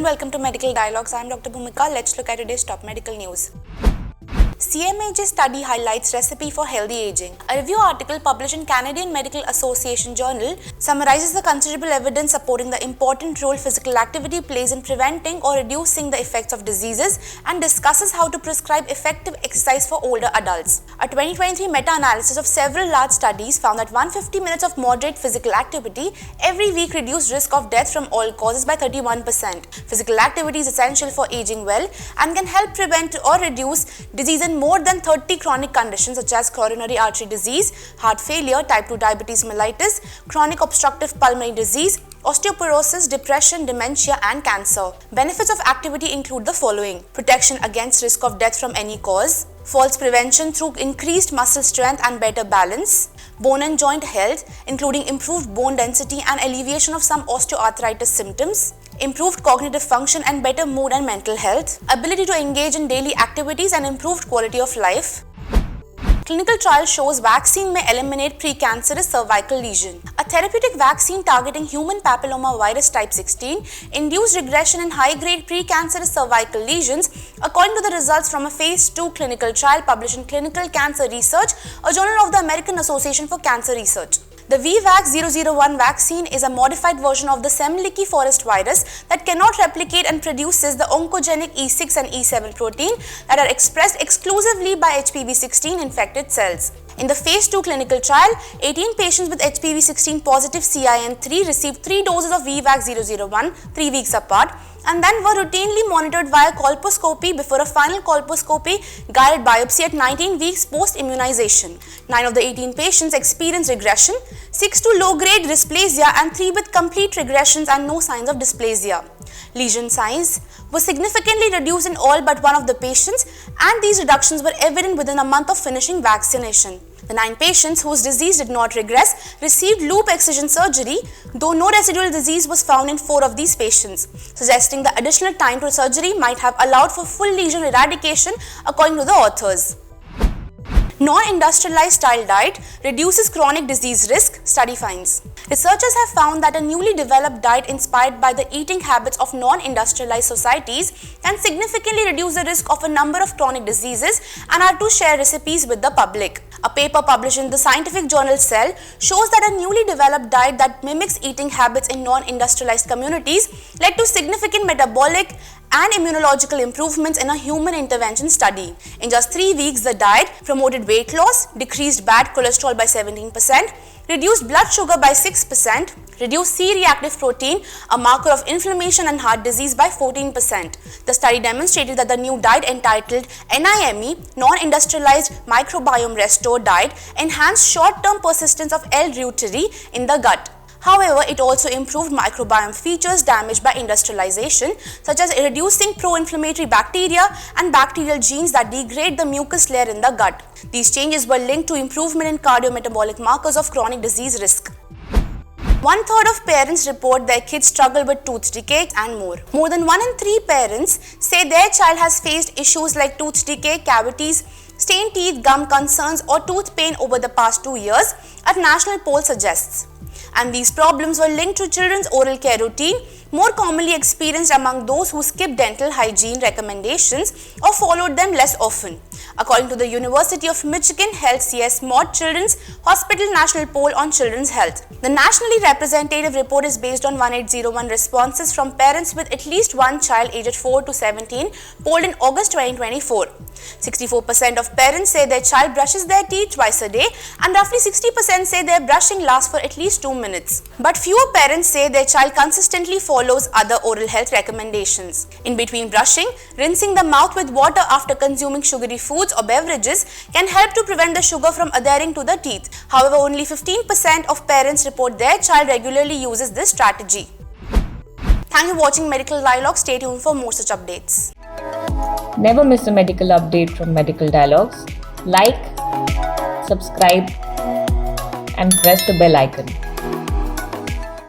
welcome to Medical Dialogues. I am Dr. Bhumika. Let's look at today's top medical news. CMAJ study highlights recipe for healthy aging. A review article published in Canadian Medical Association Journal summarizes the considerable evidence supporting the important role physical activity plays in preventing or reducing the effects of diseases and discusses how to prescribe effective exercise for older adults. A 2023 meta-analysis of several large studies found that 150 minutes of moderate physical activity every week reduced risk of death from all causes by 31%. Physical activity is essential for aging well and can help prevent or reduce disease in more than 30 chronic conditions such as coronary artery disease, heart failure, type 2 diabetes mellitus, chronic obstructive pulmonary disease, osteoporosis, depression, dementia, and cancer. Benefits of activity include the following: protection against risk of death from any cause, falls prevention through increased muscle strength and better balance, bone and joint health, including improved bone density and alleviation of some osteoarthritis symptoms, improved cognitive function and better mood and mental health, ability to engage in daily activities and improved quality of life. Clinical trial shows vaccine may eliminate precancerous cervical lesion. A therapeutic vaccine targeting human papillomavirus type 16 induced regression in high-grade precancerous cervical lesions according to the results from a phase 2 clinical trial published in Clinical Cancer Research, a journal of the American Association for Cancer Research. The VVax-001 vaccine is a modified version of the Semliki forest virus that cannot replicate and produces the oncogenic E6 and E7 protein that are expressed exclusively by HPV-16 infected cells. In the phase 2 clinical trial, 18 patients with HPV-16 positive CIN3 received 3 doses of VVax-001 3 weeks apart and then were routinely monitored via colposcopy before a final colposcopy guided biopsy at 19 weeks post-immunization. 9 of the 18 patients experienced regression, 6 to low-grade dysplasia and 3 with complete regressions and no signs of dysplasia. Lesion size was significantly reduced in all but one of the patients, and these reductions were evident within a month of finishing vaccination. The 9 patients whose disease did not regress received loop excision surgery, though no residual disease was found in 4 of these patients, suggesting the additional time to surgery might have allowed for full lesion eradication according to the authors. Non-industrialized style diet reduces chronic disease risk, study finds. Researchers have found that a newly developed diet inspired by the eating habits of non-industrialized societies can significantly reduce the risk of a number of chronic diseases and are to share recipes with the public. A paper published in the scientific journal Cell shows that a newly developed diet that mimics eating habits in non-industrialized communities led to significant metabolic and immunological improvements in a human intervention study. In just 3 weeks, the diet promoted weight loss, decreased bad cholesterol by 17%, reduced blood sugar by 6%, reduced C-reactive protein, a marker of inflammation and heart disease, by 14%. The study demonstrated that the new diet entitled NIME, Non-Industrialized Microbiome Restore Diet, enhanced short-term persistence of L. reuteri in the gut. However, it also improved microbiome features damaged by industrialization, such as reducing pro-inflammatory bacteria and bacterial genes that degrade the mucus layer in the gut. These changes were linked to improvement in cardiometabolic markers of chronic disease risk. 1/3 of parents report their kids struggle with tooth decay and more. More than 1 in 3 parents say their child has faced issues like tooth decay, cavities, stained teeth, gum concerns, or tooth pain over the past 2 years, a national poll suggests. And these problems were linked to children's oral care routine, more commonly experienced among those who skipped dental hygiene recommendations or followed them less often. According to the University of Michigan Health CMAJ Children's Hospital National Poll on Children's Health. The nationally representative report is based on 1801 responses from parents with at least one child aged 4 to 17 polled in August 2024. 64% of parents say their child brushes their teeth twice a day and roughly 60% say their brushing lasts for at least 2 minutes. But fewer parents say their child consistently follows other oral health recommendations. In between brushing, rinsing the mouth with water after consuming sugary foods or beverages can help to prevent the sugar from adhering to the teeth. However, only 15% of parents report their child regularly uses this strategy. Thank you for watching Medical Dialogue. Stay tuned for more such updates. Never miss a medical update from Medical Dialogues. Like, subscribe, and press the bell icon.